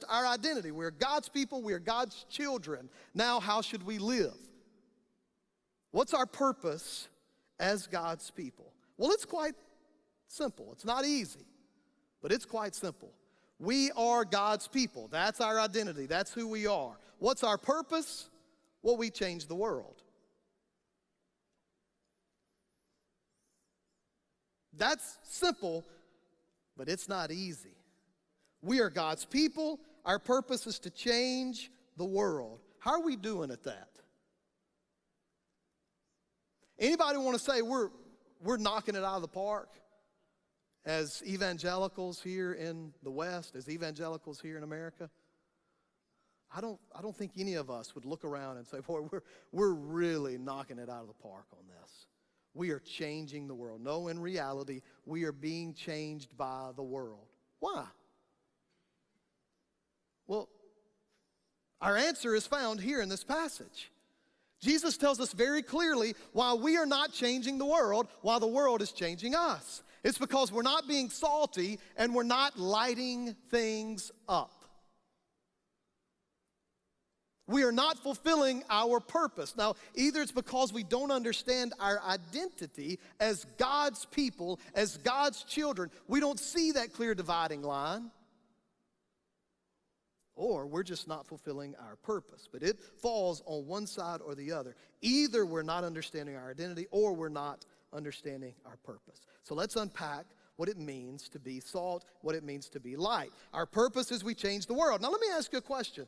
our identity. We're God's people. We are God's children. Now, how should we live? What's our purpose as God's people? Well, it's quite simple. It's not easy, but it's quite simple. We are God's people. That's our identity. That's who we are. What's our purpose? Well, we change the world. That's simple, but it's not easy. We are God's people. Our purpose is to change the world. How are we doing at that? Anybody want to say we're knocking it out of the park as evangelicals here in the West, as evangelicals here in America? I don't think any of us would look around and say, boy, we're really knocking it out of the park on this. We are changing the world. No, in reality, we are being changed by the world. Why? Well, our answer is found here in this passage. Jesus tells us very clearly why we are not changing the world, while the world is changing us. It's because we're not being salty and we're not lighting things up. We are not fulfilling our purpose. Now, either it's because we don't understand our identity as God's people, as God's children. We don't see that clear dividing line. Or we're just not fulfilling our purpose. But it falls on one side or the other. Either we're not understanding our identity or we're not understanding our purpose. So let's unpack what it means to be salt, what it means to be light. Our purpose is we change the world. Now let me ask you a question.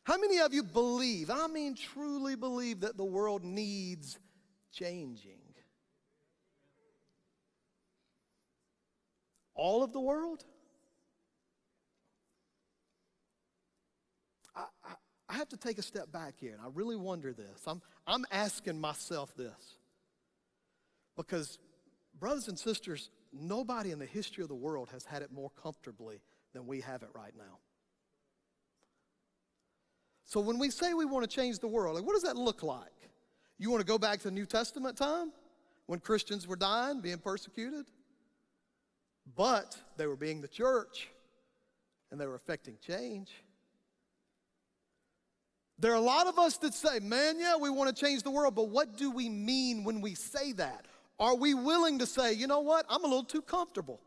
How many of you believe, I mean truly believe, that the world needs changing? All of the world? I have to take a step back here, and I really wonder this. I'm asking myself this. Because, brothers and sisters, nobody in the history of the world has had it more comfortably than we have it right now. So when we say we want to change the world, like, what does that look like? You want to go back to the New Testament time when Christians were dying, being persecuted? But they were being the church, and they were affecting change. There are a lot of us that say, man, yeah, we want to change the world, but what do we mean when we say that? Are we willing to say, you know what, I'm a little too comfortable?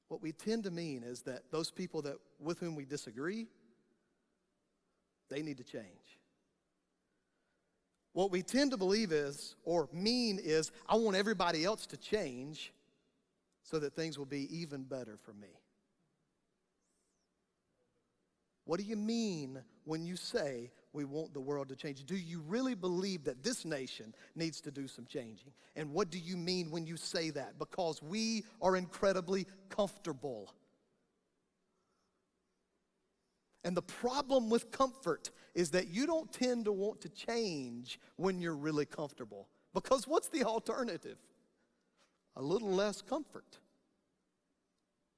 What we tend to mean is that those people with whom we disagree, they need to change. What we tend to believe is, or mean is, I want everybody else to change so that things will be even better for me. What do you mean when you say we want the world to change? Do you really believe that this nation needs to do some changing? And what do you mean when you say that? Because we are incredibly comfortable. And the problem with comfort is that you don't tend to want to change when you're really comfortable. Because what's the alternative? A little less comfort.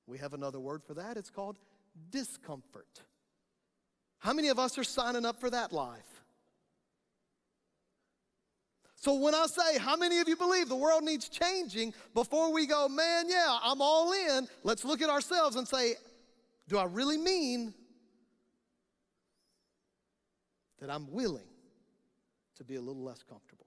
We have another word for that. It's called discomfort. How many of us are signing up for that life? So when I say, how many of you believe the world needs changing, before we go, man, yeah, I'm all in, let's look at ourselves and say, do I really mean that I'm willing to be a little less comfortable?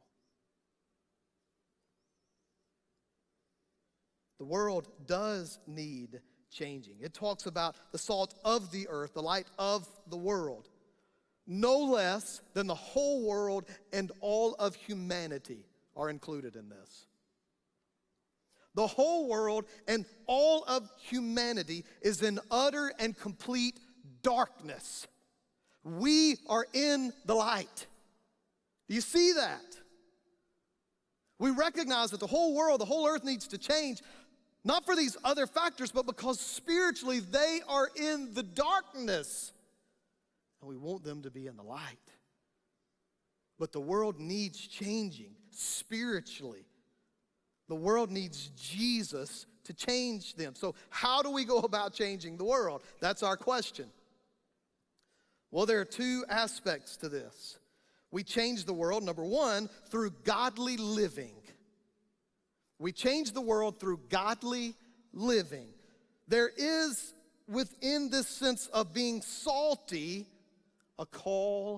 The world does need changing. It talks about the salt of the earth, the light of the world. No less than the whole world and all of humanity are included in this. The whole world and all of humanity is in utter and complete darkness. We are in the light. Do you see that? We recognize that the whole world, the whole earth needs to change. Not for these other factors, but because spiritually they are in the darkness. And we want them to be in the light. But the world needs changing spiritually. The world needs Jesus to change them. So how do we go about changing the world? That's our question. Well, there are two aspects to this. We change the world, number one, through godly living. We change the world through godly living. There is within this sense of being salty a call